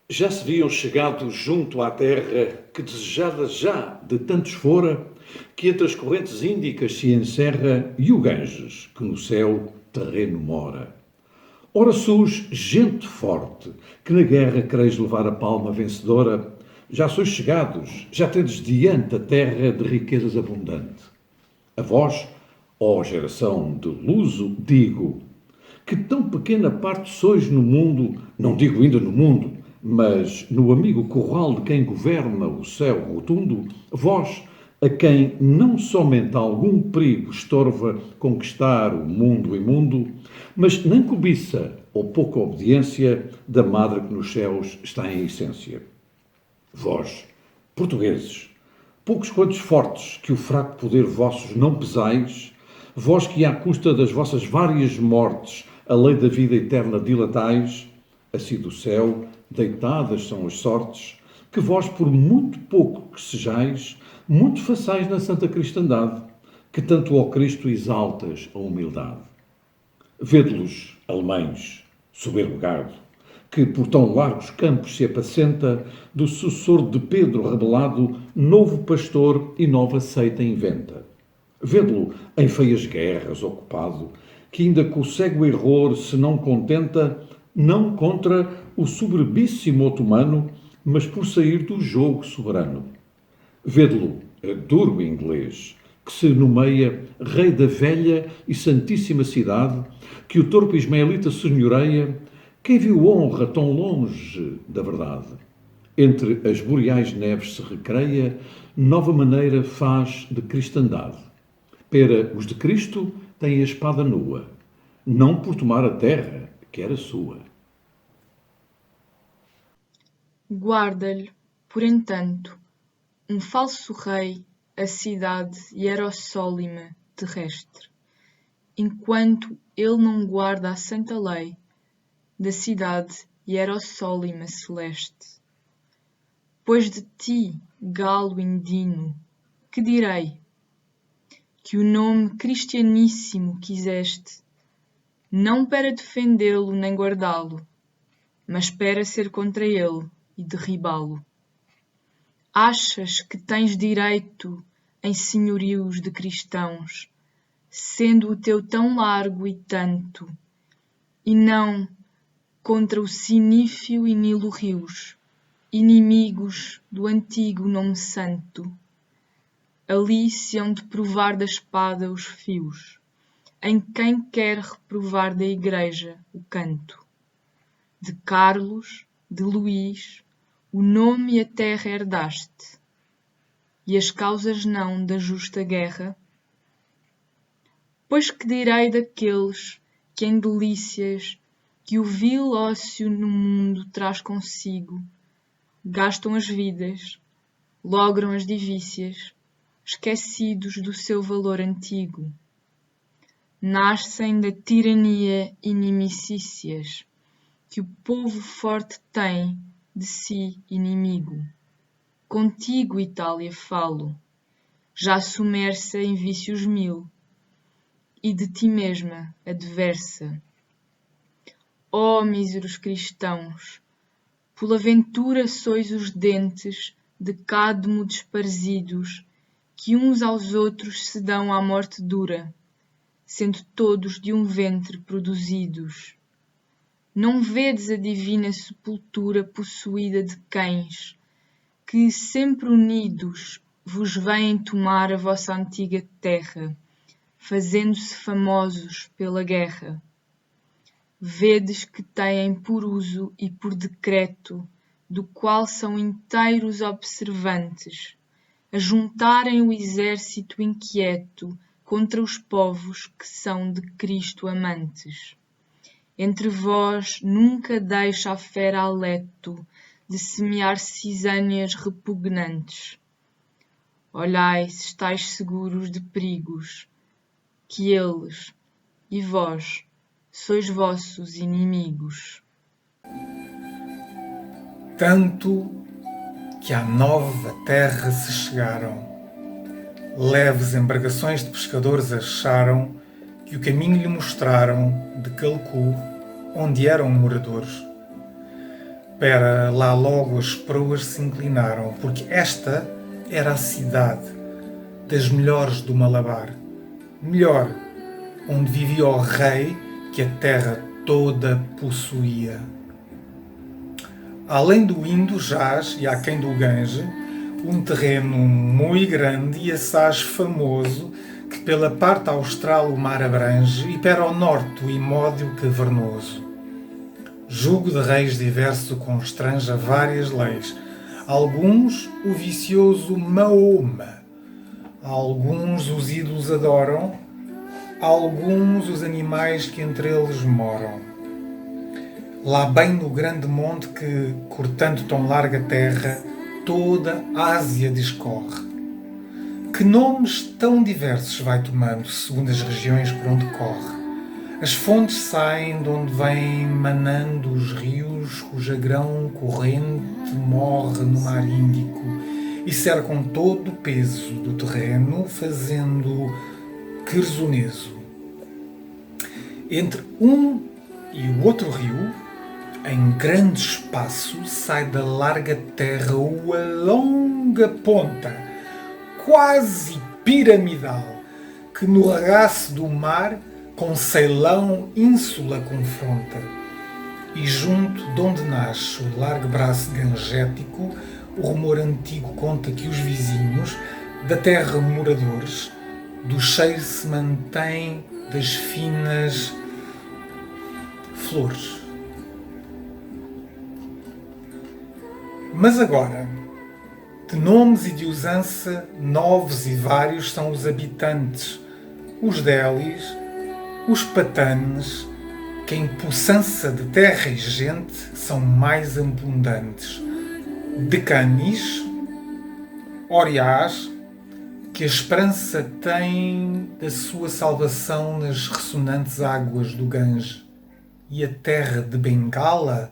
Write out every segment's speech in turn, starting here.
Já se viam chegado junto à terra que desejada já de tantos fora, que entre as correntes índicas se encerra, e o Ganges, que no céu terreno mora. Ora sois gente forte, que na guerra quereis levar a palma vencedora, já sois chegados, já tendes diante a terra de riquezas abundante. A vós, ó geração de Luso, digo, que tão pequena parte sois no mundo, não digo ainda no mundo, mas no amigo curral de quem governa o céu rotundo, vós, a quem não somente algum perigo estorva conquistar o mundo imundo, mas nem cobiça ou pouca obediência da madre que nos céus está em essência. Vós, portugueses, poucos quantos fortes que o fraco poder vossos não pesais, vós que à custa das vossas várias mortes a lei da vida eterna dilatais, assim do céu, deitadas são as sortes, que vós por muito pouco que sejais, muito façais na santa cristandade, que tanto ao Cristo exaltas a humildade. Vede-los, alemães, soberbo gado, que por tão largos campos se apacenta, do sucessor de Pedro rebelado, novo pastor e nova seita inventa. Vede-lo em feias guerras ocupado, que ainda com o cego error se não contenta, não contra o soberbíssimo otomano, mas por sair do jogo soberano. Vede-lo, duro inglês, que se nomeia rei da velha e santíssima cidade, que o torpe ismaelita senhoreia, quem viu honra tão longe da verdade? Entre as boreais neves se recreia, nova maneira faz de cristandade. Pera os de Cristo têm a espada nua, não por tomar a terra, que era sua. Guarda-lhe, por entanto, um falso rei a cidade hierossólima terrestre, enquanto ele não guarda a santa lei da cidade hierossólima celeste. Pois de ti, galo indino, que direi? Que o nome cristianíssimo quiseste, não para defendê-lo nem guardá-lo, mas para ser contra ele e derribá-lo. Achas que tens direito em senhorios de cristãos, sendo o teu tão largo e tanto, e não contra o Sinífio e Nilo rios, inimigos do antigo nome santo. Ali se hão de provar da espada os fios, em quem quer reprovar da Igreja o canto. De Carlos, de Luís, o nome e a terra herdaste, e as causas não da justa guerra? Pois que direi daqueles que em delícias que o vil ócio no mundo traz consigo, gastam as vidas, logram as divícias, esquecidos do seu valor antigo. Nascem da tirania inimicícias, que o povo forte tem de si inimigo. Contigo, Itália, falo, já sumersa em vícios mil, e de ti mesma adversa. Ó míseros cristãos, pela ventura sois os dentes de cádmo desparzidos, que uns aos outros se dão à morte dura, sendo todos de um ventre produzidos. Não vedes a divina sepultura possuída de cães, que, sempre unidos, vos vêm tomar a vossa antiga terra, fazendo-se famosos pela guerra. Vedes que têm por uso e por decreto, do qual são inteiros observantes, a juntarem o exército inquieto contra os povos que são de Cristo amantes. Entre vós nunca deixa a fera Aleto de semear cisâneas repugnantes. Olhai se estáis seguros de perigos, que eles e vós sois vossos inimigos. Tanto que à nova terra se chegaram, leves embarcações de pescadores acharam que o caminho lhe mostraram de Calcu, onde eram moradores. Para lá logo as proas se inclinaram, porque esta era a cidade das melhores do Malabar. Melhor, onde vivia o rei que a terra toda possuía. Além do Indo jaz e aquém do Gange, um terreno muito grande e assaz famoso, que pela parte austral o mar abrange e para o norte o imódio cavernoso. Jugo de reis diverso constrange a várias leis, alguns o vicioso Mahoma, alguns os ídolos adoram, alguns os animais que entre eles moram. Lá bem no grande monte que, cortando tão larga terra, toda a Ásia discorre. Que nomes tão diversos vai tomando, segundo as regiões por onde corre. As fontes saem de onde vêm manando os rios, cuja grão corrente morre no mar Índico e cercam todo o peso do terreno, fazendo quersoneso. Entre um e o outro rio, em grande espaço, sai da larga terra uma longa ponta, quase piramidal, que no regaço do mar com Ceilão ínsula confronta. E junto de onde nasce o largo braço gangético, o rumor antigo conta que os vizinhos, da terra moradores, do cheiro se mantém das finas flores. Mas agora, de nomes e de usança novos e vários são os habitantes, os delis, os patanes, que em possança de terra e gente são mais abundantes. De canis, oriás, que a esperança tem da sua salvação nas ressonantes águas do Gange, e a terra de Bengala,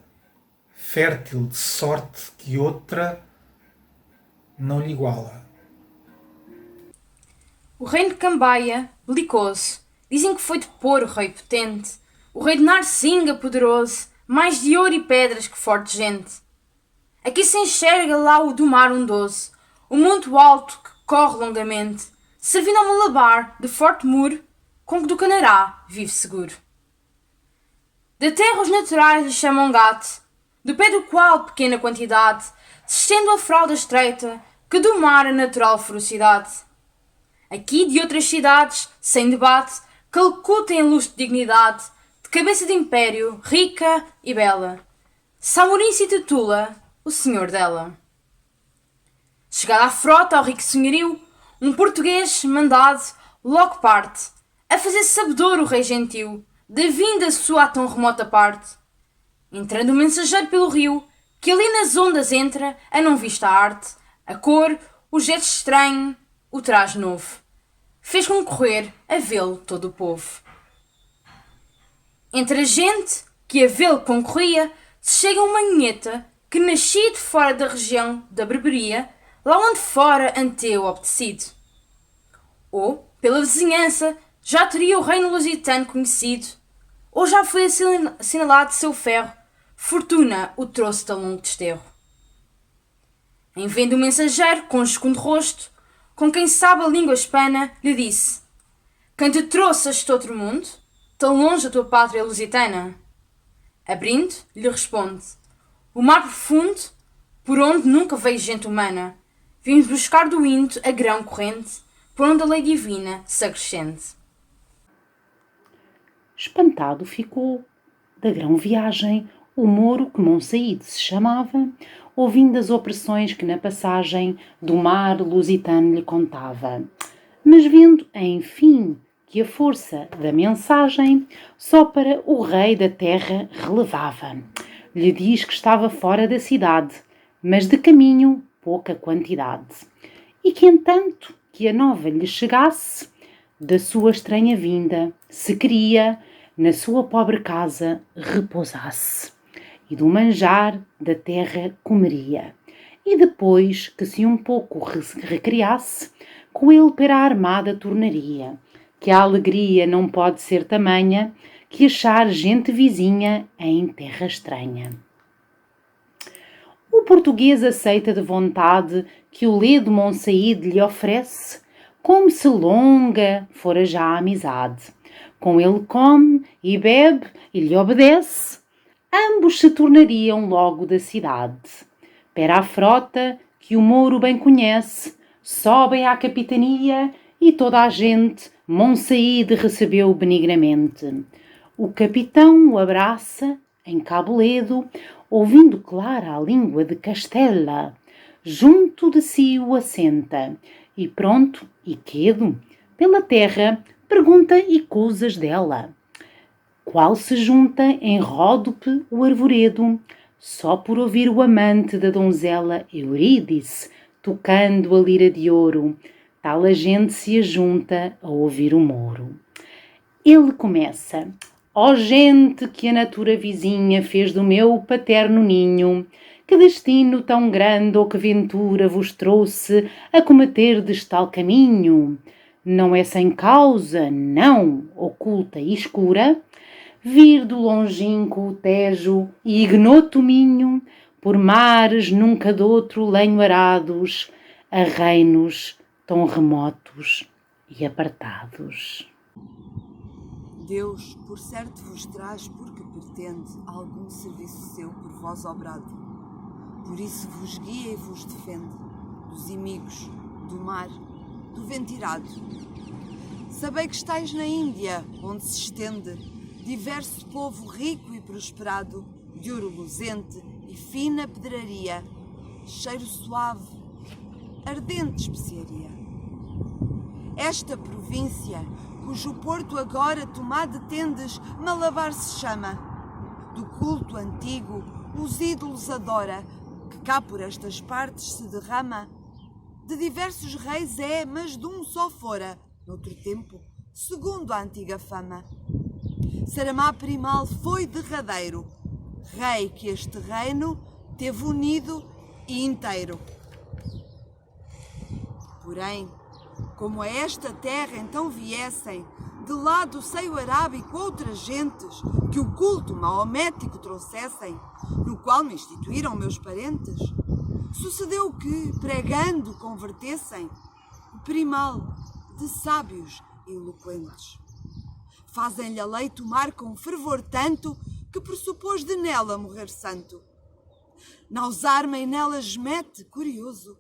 fértil de sorte que outra não lhe iguala. O reino de Cambaia, belicoso, dizem que foi de pôr o rei potente, o rei de Narsinga poderoso, mais de ouro e pedras que forte gente. Aqui se enxerga lá o do mar ondoso, o monte alto que corre longamente, servindo ao Malabar de forte muro, com que do Canará vive seguro. Da terra os naturais lhe chamam gato, do pé do qual pequena quantidade se estende a fralda estreita que do mar a natural ferocidade. Aqui de outras cidades, sem debate, Calcuta em luz de dignidade, de cabeça de império, rica e bela. Samorim se titula o senhor dela. Chegada à frota ao rico senhorio, um português mandado logo parte, a fazer sabedor o rei gentil, da vinda sua à tão remota parte. Entrando o mensageiro pelo rio, que ali nas ondas entra a não vista arte, a cor, o gesto estranho, o traje novo. Fez concorrer a vê-lo todo o povo. Entre a gente que a vê-lo concorria, se chega uma ninheta que nascia de fora da região da Berberia, lá onde fora anteu obtecido. Ou, pela vizinhança, já teria o reino lusitano conhecido, ou já foi assinalado seu ferro, fortuna o trouxe de longo desterro. Em vendo o mensageiro, com escudo rosto, com quem sabe a língua hispana, lhe disse: quem te trouxe a este outro mundo, tão longe da tua pátria lusitana? Abrindo, lhe responde: o mar profundo, por onde nunca veio gente humana, vimos buscar do Indo a grão corrente, por onde a lei divina se acrescente. Espantado ficou da grão viagem o Moro que Monsaíde se chamava, ouvindo as opressões que na passagem do mar lusitano lhe contava. Mas vendo, enfim, que a força da mensagem só para o rei da terra relevava, lhe diz que estava fora da cidade, mas de caminho pouca quantidade, e que entanto que a nova lhe chegasse da sua estranha vinda, se queria na sua pobre casa repousasse, e do manjar da terra comeria, e depois que se um pouco recriasse, com ele para a armada tornaria, que a alegria não pode ser tamanha que achar gente vizinha em terra estranha. O português aceita de vontade que o ledo Monsaíde lhe oferece, como se longa fora já a amizade. Com ele come e bebe e lhe obedece, ambos se tornariam logo da cidade. Pera a frota, que o Mouro bem conhece, sobem à capitania e toda a gente Monsaíde recebeu benignamente. O capitão o abraça em Cabo Ledo, ouvindo clara a língua de Castela, junto de si o assenta, e pronto e quedo, pela terra, pergunta e coisas dela. Qual se junta em Ródope o arvoredo, só por ouvir o amante da donzela Eurídice, tocando a lira de ouro, tal a gente se ajunta a ouvir o Mouro. Ele começa: ó gente que a natura vizinha fez do meu paterno ninho, que destino tão grande ou que ventura vos trouxe a cometerdes tal caminho? Não é sem causa, não, oculta e escura, vir do longínquo Tejo e ignoto Minho, por mares nunca doutro lenho arados, a reinos tão remotos e apartados. Deus, por certo, vos traz porque pretende algum serviço seu por vós obrado. Por isso vos guia e vos defende dos inimigos, do mar, do vento irado. Sabei que estáis na Índia, onde se estende diverso povo rico e prosperado, de ouro luzente e fina pedraria, cheiro suave, ardente especiaria. Esta província, cujo porto agora tomado tendes, Malabar se chama. Do culto antigo os ídolos adora, que cá por estas partes se derrama. De diversos reis é, mas de um só fora, noutro tempo, segundo a antiga fama. Saramá Primal foi derradeiro, rei que este reino teve unido e inteiro. Porém, como a esta terra então viessem, de lá do seio arábico outras gentes, que o culto maomético trouxessem, no qual me instituíram meus parentes, sucedeu que, pregando, convertessem o primal de sábios e eloquentes. Fazem-lhe a lei tomar com fervor tanto, que pressupôs de nela morrer santo. Naus armem nelas mete, curioso,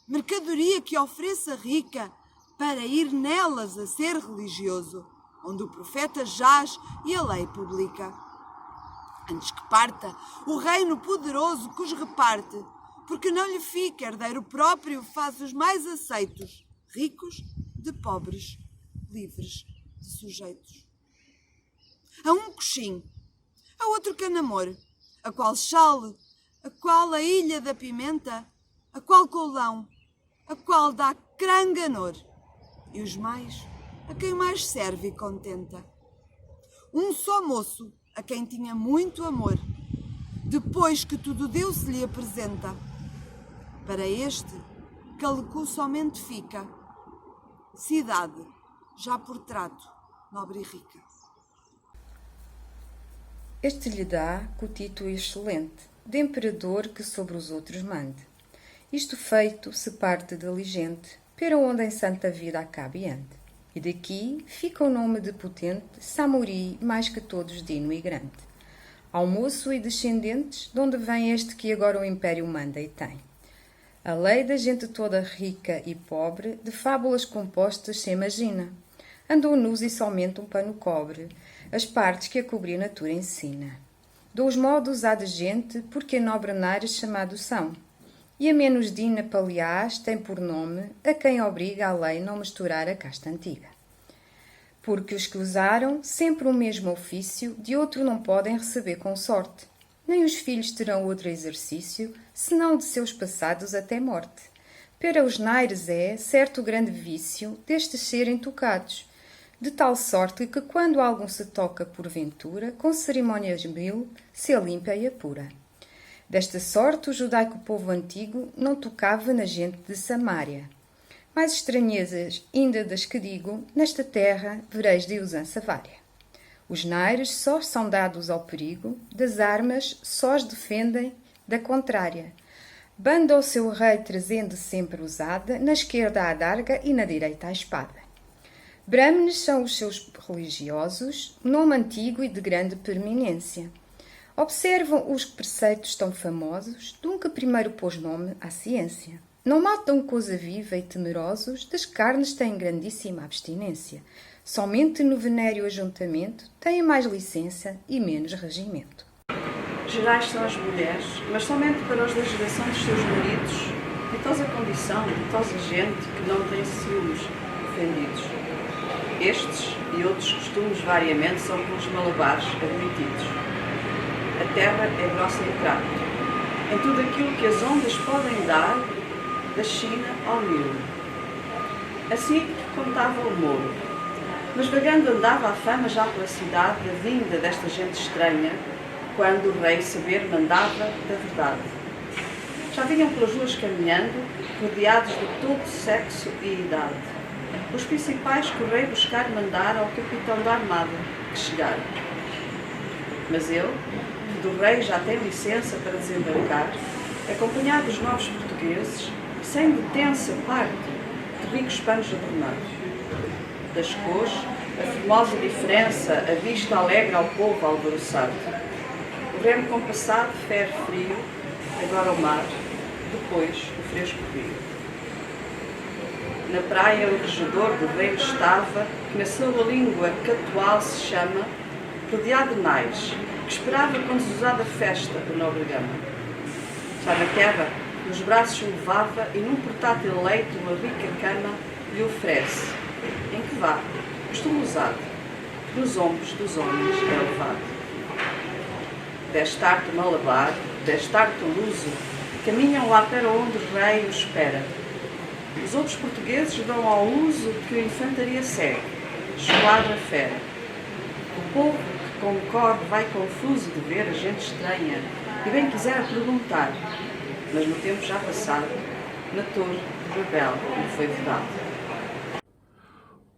mercadoria que ofereça rica, para ir nelas a ser religioso, onde o profeta jaz e a lei publica. Antes que parta, o reino poderoso que os reparte, porque não lhe fica herdeiro próprio, faz os mais aceitos, ricos de pobres, livres de sujeitos. A um coxim, a outro canamor, a qual chale, a qual a ilha da pimenta, a qual colão, a qual dá cranganor, e os mais, a quem mais serve e contenta. Um só moço, a quem tinha muito amor, depois que tudo deu se lhe apresenta. Para este, Calecu somente fica, cidade, já por trato, nobre e rica. Este lhe dá o título excelente, de imperador que sobre os outros mande. Isto feito, se parte diligente, para onde em santa vida acabe e ande. E daqui fica o nome de potente Samuri, mais que todos digno e grande. Almoço e descendentes, de onde vem este que agora o império manda e tem. A lei da gente toda rica e pobre, de fábulas compostas se imagina. Andou nus e somente um pano cobre, as partes que a cobrir a natura ensina. Dos modos há de gente, porque a nobre nares chamados são. E a menos digna paliás tem por nome a quem obriga a lei não misturar a casta antiga. Porque os que usaram sempre o mesmo ofício, de outro não podem receber consorte, nem os filhos terão outro exercício, senão de seus passados até morte. Para os naires é certo grande vício destes serem tocados, de tal sorte que quando algum se toca porventura, com cerimônias mil, se a limpa e apura. Desta sorte, o judaico povo antigo não tocava na gente de Samária. Mais estranhezas, ainda das que digo, nesta terra vereis de usança vária. Os naires só são dados ao perigo, das armas só os defendem da contrária. Banda o seu rei trazendo sempre usada, na esquerda a adarga e na direita a espada. Brahmanes são os seus religiosos, nome antigo e de grande permanência. Observam os preceitos tão famosos de um que primeiro pôs nome à ciência. Não matam coisa viva e temerosos, das carnes têm grandíssima abstinência. Somente no venéreo ajuntamento têm mais licença e menos regimento. Gerais são as mulheres, mas somente para os da geração dos seus maridos, ditosa condição, ditosa gente que não tem ciúmes ofendidos. Estes e outros costumes variamente são pelos malabares admitidos. A terra é grossa em trato, em tudo aquilo que as ondas podem dar, da China ao Nilo. Assim contava o Moro, mas vagando andava a fama já pela cidade da vinda desta gente estranha, quando o rei saber mandava da verdade. Já vinham pelas ruas caminhando, rodeados de todo sexo e idade, os principais que o rei buscar mandara ao capitão da armada, que chegaram. Mas ele, que do rei já tem licença para desembarcar, acompanhado dos novos portugueses, sem detença parte, de ricos panos adornados. Das cores, a formosa diferença, a vista alegra ao povo alvoroçado. O remo compassado ferve frio, agora o mar, depois o fresco rio. Na praia o regedor do rei estava, que na sua língua catual se chama, rodeado de nais, que esperava com desusada festa a nobre gama. Já na terra, nos braços o levava e num portátil leito uma rica cama lhe oferece, em que vá, costume usado, que nos ombros dos homens é levado. Deste-arte malabar, deste-arte luso, caminham lá para onde o rei o espera. Os outros portugueses dão ao uso que a infantaria segue, esquadra fera. O povo que concorre vai confuso de ver a gente estranha e bem quisera perguntar, mas no tempo já passado, na torre de Babel lhe foi vedado.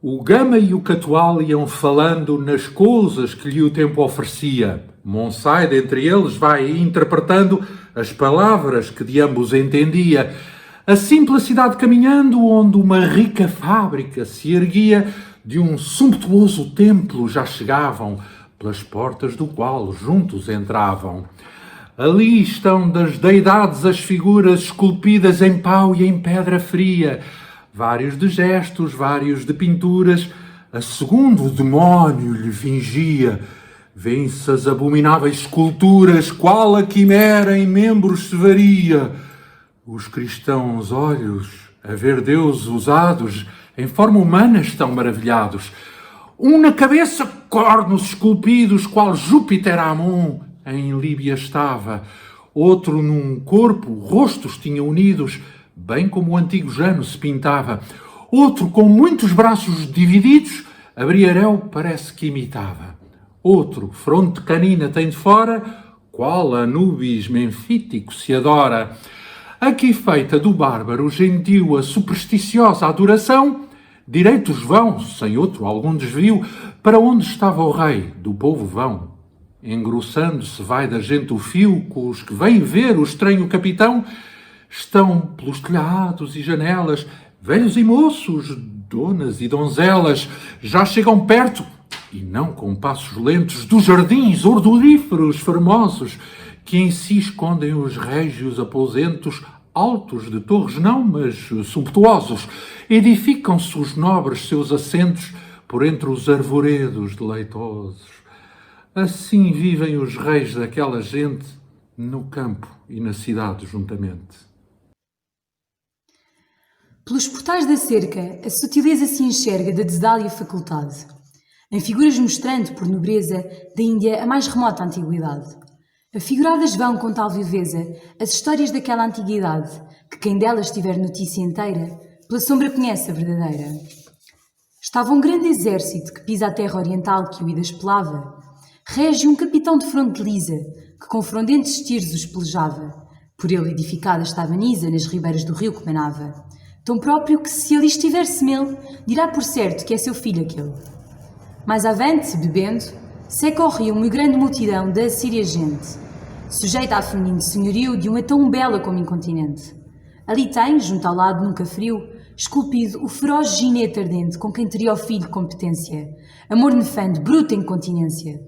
O Gama e o Catual iam falando nas coisas que lhe o tempo oferecia. Monsaide, entre eles, vai interpretando as palavras que de ambos entendia. A simples cidade caminhando, onde uma rica fábrica se erguia, de um sumptuoso templo já chegavam, pelas portas do qual juntos entravam. Ali estão das deidades as figuras esculpidas em pau e em pedra fria, vários de gestos, vários de pinturas. A segundo o demónio lhe fingia. Vêem-se as abomináveis esculturas, qual a quimera em membros se varia. Os cristãos olhos, a ver Deus usados, em forma humana estão maravilhados. Um na cabeça, cornos esculpidos, qual Júpiter Amon em Líbia estava. Outro num corpo, rostos tinha unidos, bem como o antigo Jano se pintava. Outro com muitos braços divididos, a Briareu parece que imitava. Outro, fronte canina tem de fora, qual Anubis menfítico se adora. Aqui feita do bárbaro gentil a supersticiosa adoração, direitos vão, sem outro algum desvio, para onde estava o rei, do povo vão. Engrossando-se vai da gente o fio, com os que vêm ver o estranho capitão, estão pelos telhados e janelas, velhos e moços, donas e donzelas, já chegam perto, e não com passos lentos, dos jardins ordoríferos formosos, que em si escondem os régios aposentos, altos de torres não, mas sumptuosos. Edificam-se os nobres seus assentos por entre os arvoredos deleitosos. Assim vivem os reis daquela gente, no campo e na cidade juntamente. Pelos portais da cerca, a sutileza se enxerga da desália faculdade, em figuras mostrando, por nobreza, da Índia a mais remota antiguidade. Afiguradas vão com tal viveza as histórias daquela antiguidade, que quem delas tiver notícia inteira, pela sombra conhece a verdadeira. Estava um grande exército que pisa a terra oriental que o Idas pelava, régio um capitão de fronte lisa, que com frondentes tiros os pelejava. Por ele edificada estava Nisa, nas ribeiras do rio que manava, tão próprio que, se ali estiver semel, dirá por certo que é seu filho aquele. Mais avante, bebendo, seca ao rio uma grande multidão da assíria gente. sujeita a feminino senhorio de uma tão bela como incontinente. Ali tem, junto ao lado nunca frio, esculpido o feroz ginete ardente com quem teria o filho competência, amor nefando, bruta incontinência.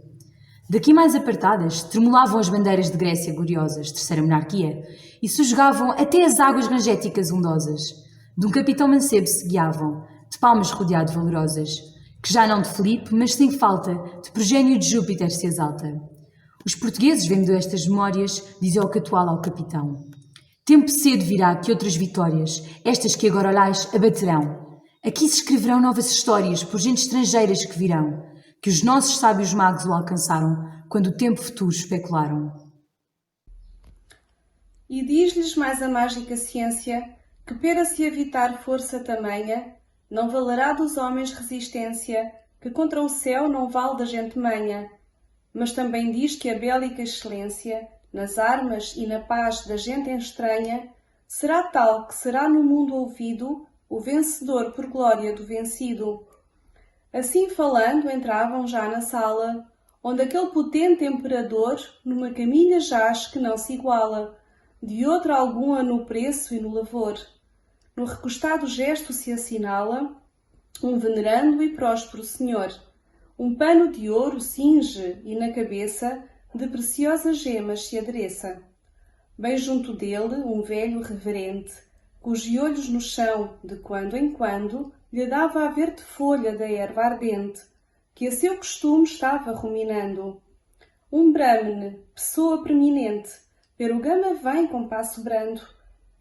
Daqui mais apartadas, tremulavam as bandeiras de Grécia gloriosas, terceira monarquia, e sujgavam até as águas rangéticas ondosas. De um capitão mancebo se guiavam, de palmas rodeado valorosas, que já não de Filipe, mas sem falta, de progénio de Júpiter se exalta. Os portugueses, vendo estas memórias, dizem ao catual ao capitão: tempo cedo virá que outras vitórias, estas que agora olhais, abaterão. Aqui se escreverão novas histórias por gente estrangeiras que virão, que os nossos sábios magos o alcançaram, quando o tempo futuro especularam. E diz-lhes mais a mágica ciência, que pera se evitar força tamanha, não valerá dos homens resistência, que contra o céu não vale da gente manha. Mas também diz que a bélica excelência, nas armas e na paz da gente estranha, será tal que será no mundo ouvido o vencedor por glória do vencido. Assim falando, entravam já na sala, onde aquele potente imperador numa camilha jaz que não se iguala, de outra alguma no preço e no lavor. No recostado gesto se assinala um venerando e próspero senhor. Um pano de ouro cinge e na cabeça de preciosas gemas se adereça. Bem junto dele um velho reverente, cujos olhos no chão, de quando em quando, lhe dava a verde folha da erva ardente, que a seu costume estava ruminando. Um Brahmane, pessoa preeminente, pero Gama vem com passo brando,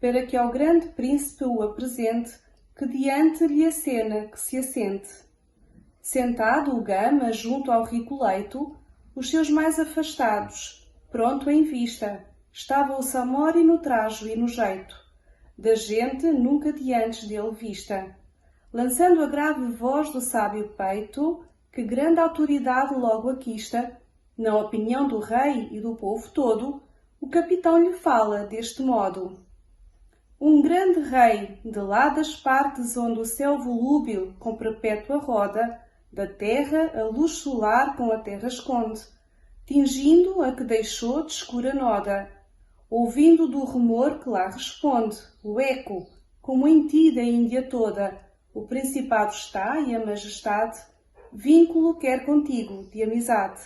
para que ao grande príncipe o apresente, que diante lhe acena que se assente. Sentado o Gama junto ao rico leito, os seus mais afastados, pronto em vista, estava o Samori no trajo e no jeito, da gente nunca de antes dele vista. Lançando a grave voz do sábio peito, que grande autoridade logo aquista, na opinião do rei e do povo todo, o capitão lhe fala deste modo. Um grande rei, de lá das partes onde o céu volúbil com perpétua roda, da terra a luz solar com a terra esconde, tingindo a que deixou de escura noda, ouvindo do rumor que lá responde, o eco, como em ti da Índia toda, o principado está e a majestade, vínculo quer contigo de amizade.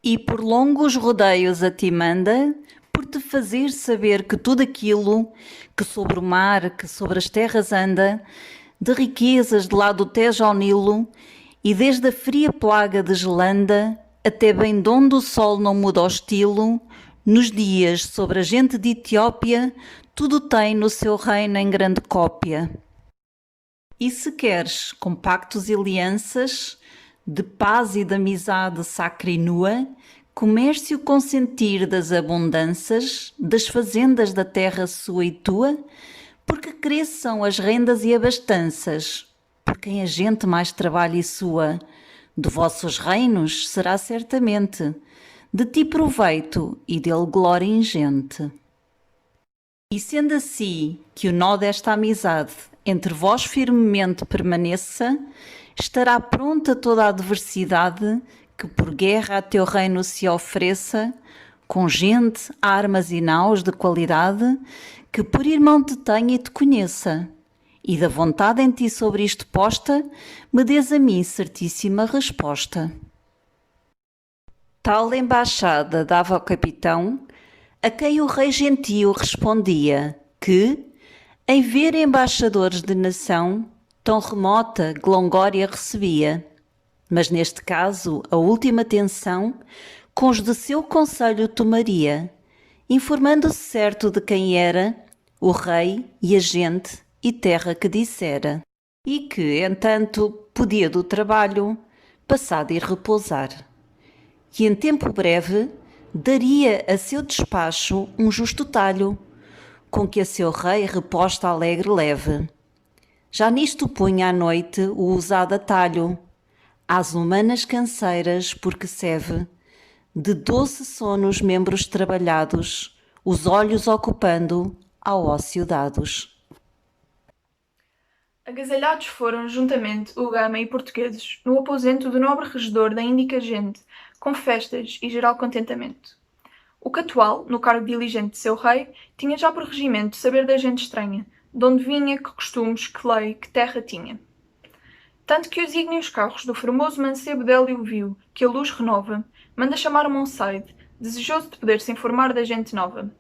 E por longos rodeios a ti manda, por te fazer saber que tudo aquilo que sobre o mar, que sobre as terras anda, de riquezas de lá do Tejo ao Nilo, e desde a fria plaga de Gelanda, até bem donde o sol não muda o estilo, nos dias sobre a gente de Etiópia, tudo tem no seu reino em grande cópia. E se queres compactos e alianças, de paz e de amizade sacra e nua, comércio consentir das abundanças, das fazendas da terra sua e tua, porque cresçam as rendas e abastanças, por quem a gente mais trabalha e sua, de vossos reinos será certamente, de ti proveito e dele glória ingente. E sendo assim que o nó desta amizade entre vós firmemente permaneça, estará pronta toda a adversidade que por guerra a teu reino se ofereça, com gente, armas e naus de qualidade, que por irmão te tenha e te conheça, e da vontade em ti sobre isto posta, me des a mim certíssima resposta. Tal embaixada dava ao capitão, a quem o rei gentio respondia que, em ver embaixadores de nação, tão remota glongória recebia, mas neste caso a última atenção com os de seu conselho tomaria, informando-se certo de quem era o rei e a gente e terra que dissera, e que, entanto, podia do trabalho passado ir repousar, e em tempo breve daria a seu despacho um justo talho, com que a seu rei reposta alegre leve. Já nisto punha à noite o usado atalho, às humanas canseiras porque serve, de doce sono os membros trabalhados, os olhos ocupando ao ócio dados. Agasalhados foram juntamente o Gama e portugueses no aposento do nobre regedor da Índica gente, com festas e geral contentamento. O Catual, no cargo diligente de seu rei, tinha já por regimento saber da gente estranha, de onde vinha, que costumes, que lei, que terra tinha. Tanto que os ígneos carros do formoso mancebo Délio viu, que a luz renova, manda chamar Monsaide, desejoso de poder se informar da gente nova.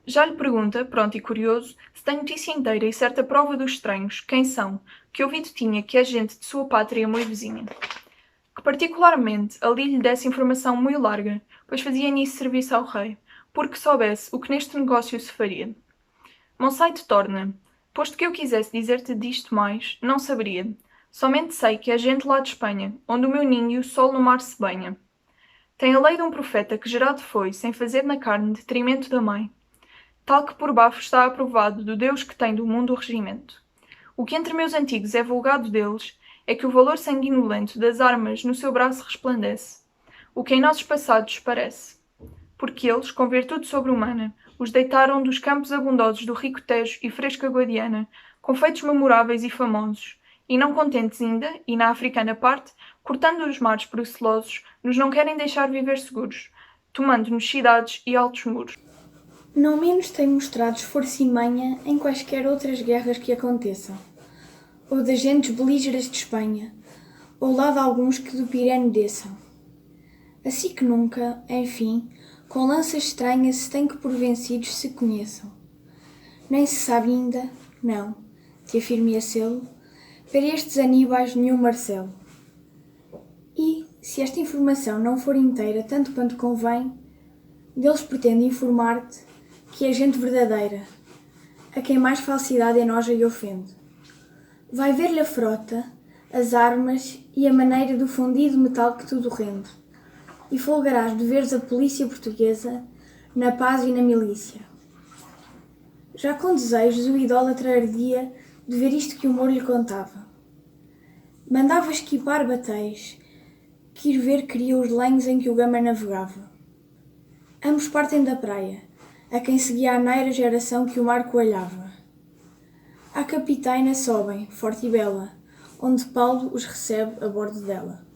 Já lhe pergunta, pronto e curioso, se tem notícia inteira e certa prova dos estranhos, quem são, que ouvido tinha que é gente de sua pátria muito vizinha. Que particularmente ali lhe desse informação muito larga, pois fazia nisso serviço ao rei, porque soubesse o que neste negócio se faria. Monsaide torna, posto que eu quisesse dizer-te disto mais, não saberia. Somente sei que é gente lá de Espanha, onde o meu ninho e o sol no mar se banha. Tem a lei de um profeta que gerado foi, sem fazer na carne detrimento da mãe, tal que por bafo está aprovado do Deus que tem do mundo o regimento. O que entre meus antigos é vulgado deles, é que o valor sanguinolento das armas no seu braço resplandece, o que em nossos passados parece. Porque eles, com virtude sobre-humana, os deitaram dos campos abundosos do rico Tejo e fresca Guadiana, com feitos memoráveis e famosos, e não contentes ainda, e na africana parte, cortando os mares procelosos, nos não querem deixar viver seguros, tomando-nos cidades e altos muros. Não menos tem mostrado esforço e manha em quaisquer outras guerras que aconteçam, ou das gentes belígeras de Espanha, ou lá de alguns que do Pirene desçam. Assim que nunca, enfim, com lanças estranhas se tem que por vencidos se conheçam. Nem se sabe ainda, não, te afirme a selo, para estes Aníbais nenhum Marcelo. E, se esta informação não for inteira tanto quanto convém, deles pretendo informar-te que é gente verdadeira, a quem mais falsidade enoja e ofende. Vai ver-lhe a frota, as armas e a maneira do fundido metal que tudo rende, e folgarás de veres a polícia portuguesa na paz e na milícia. Já com desejos o idólatra ardia de ver isto que o Moro lhe contava. Mandava esquipar batéis, que ir ver queria os lenhos em que o Gama navegava. Ambos partem da praia, a quem seguia a neira geração que o mar coalhava. À capitaina sobem, forte e bela, onde Paulo os recebe a bordo dela.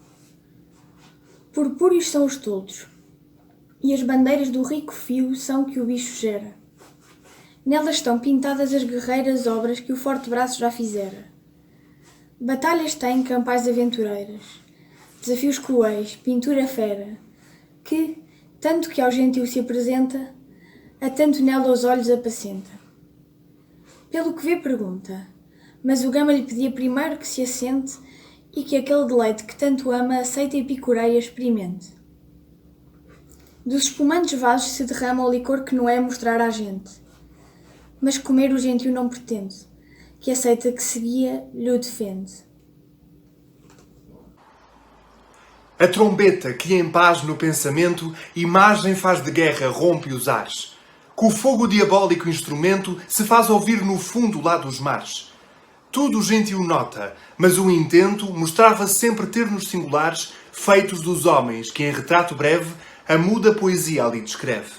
Purpúreos são os toldos, e as bandeiras do rico fio são que o bicho gera. Nelas estão pintadas as guerreiras obras que o forte braço já fizera. Batalhas têm campais aventureiras, desafios cruéis, pintura fera, que, tanto que ao gentil se apresenta, a tanto nela os olhos apacenta. Pelo que vê pergunta, mas o Gama lhe pedia primeiro que se assente e que aquele deleite que tanto ama aceita e picoreia experimente. Dos espumantes vasos se derrama o licor que não é mostrar à gente, mas comer o gentil não pretende, que aceita que seguia lhe o defende. A trombeta que em paz no pensamento imagem faz de guerra rompe os ares. Com o fogo diabólico instrumento se faz ouvir no fundo lá dos mares. Tudo o gentil nota, mas o intento mostrava sempre termos singulares feitos dos homens que em retrato breve a muda poesia ali descreve.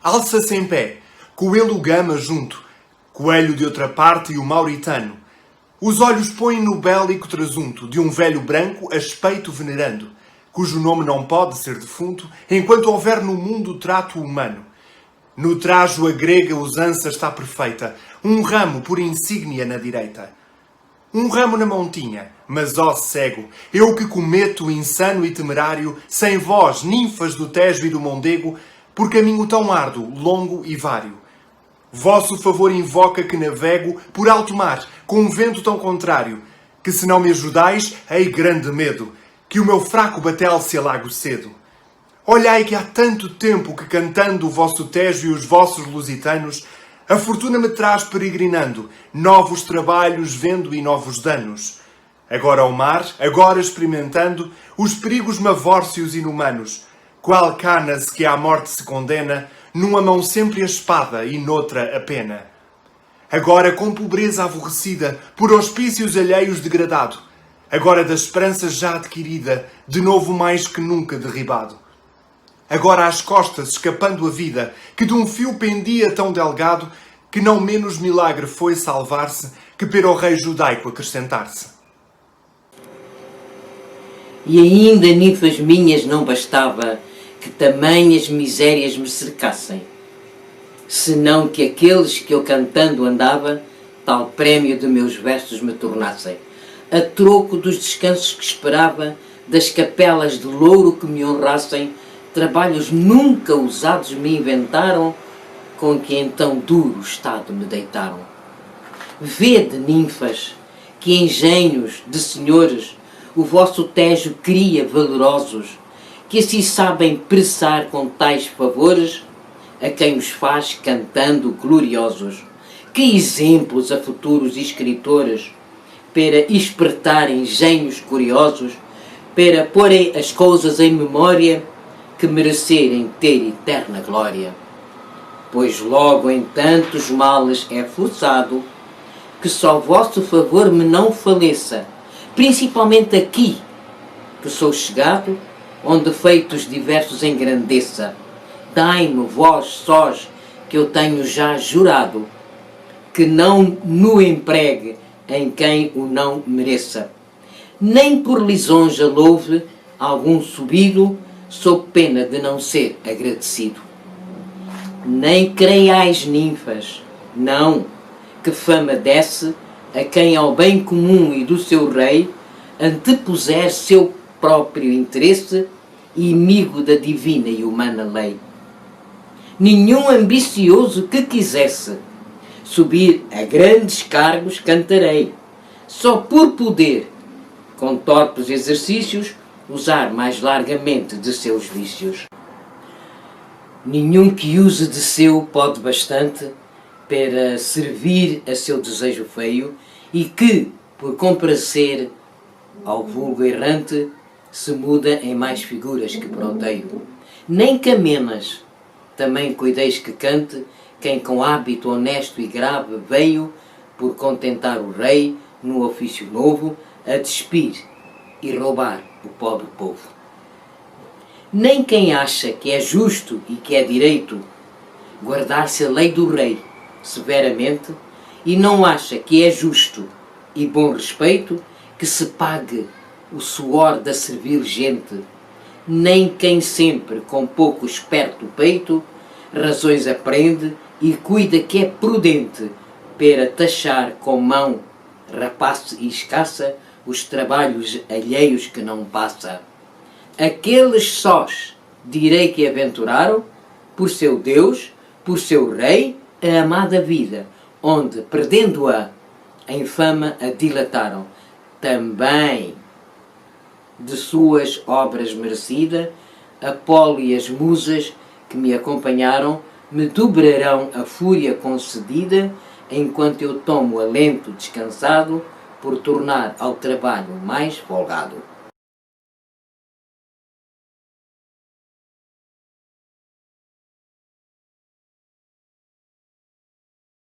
Alça-se em pé, Coelho o Gama junto, Coelho de outra parte e o mauritano. Os olhos põem no bélico trasunto de um velho branco a espeito venerando, cujo nome não pode ser defunto enquanto houver no mundo trato humano. No trajo a grega usança está perfeita, um ramo por insígnia na direita. Um ramo na mão tinha, mas ó cego, eu que cometo insano e temerário, sem vós, ninfas do Tejo e do Mondego, por caminho tão árduo, longo e vário. Vosso favor invoca que navego por alto mar, com um vento tão contrário, que se não me ajudais, hei grande medo, que o meu fraco batel se alago cedo. Olhai que há tanto tempo que cantando o vosso Tejo e os vossos lusitanos, a fortuna me traz peregrinando, novos trabalhos vendo e novos danos. Agora ao mar, agora experimentando os perigos mavórcios inumanos, qual canas que à morte se condena, numa mão sempre a espada e noutra a pena. Agora com pobreza aborrecida, por hospícios alheios degradado, agora da esperança já adquirida, de novo mais que nunca derribado. Agora às costas escapando a vida, que de um fio pendia tão delgado, que não menos milagre foi salvar-se, que para o rei judaico acrescentar-se. E ainda, ninfas minhas, não bastava que tamanhas misérias me cercassem, senão que aqueles que eu cantando andava, tal prémio de meus versos me tornassem, a troco dos descansos que esperava, das capelas de louro que me honrassem, trabalhos nunca usados me inventaram, com que então duro estado me deitaram. Vede, ninfas, que engenhos de senhores o vosso Tejo cria valorosos, que assim sabem pressar com tais favores a quem os faz cantando gloriosos. Que exemplos a futuros escritores, para espertarem engenhos curiosos, para porem as coisas em memória que merecerem ter eterna glória. Pois logo em tantos males é forçado que só vosso favor me não faleça, principalmente aqui, que sou chegado, onde feitos diversos engrandeça. Dai-me vós sós, que eu tenho já jurado, que não no empregue em quem o não mereça, nem por lisonja louve algum subido, sob pena de não ser agradecido. Nem creiais, ninfas, não, que fama desce a quem ao bem comum e do seu rei antepuser seu próprio interesse e amigo da divina e humana lei. Nenhum ambicioso que quisesse subir a grandes cargos cantarei, só por poder, com torpes exercícios, usar mais largamente de seus vícios. Nenhum que use de seu pode bastante para servir a seu desejo feio e que, por comprazer ao vulgo errante, se muda em mais figuras que proteio. Nem camenas, também cuideis que cante, quem com hábito honesto e grave veio, por contentar o rei, no ofício novo, a despir e roubar o pobre povo. Nem quem acha que é justo e que é direito guardar-se a lei do rei severamente, e não acha que é justo e bom respeito que se pague o suor da servil gente, nem quem sempre com pouco esperto peito razões aprende e cuida que é prudente para taxar com mão rapace e escassa os trabalhos alheios que não passa. Aqueles sós direi que aventuraram por seu Deus, por seu rei, a amada vida, onde, perdendo-a, em fama a dilataram. Também de suas obras merecida, Apolo e as musas que me acompanharam me dobrarão a fúria concedida, enquanto eu tomo alento descansado, por tornar ao trabalho mais folgado.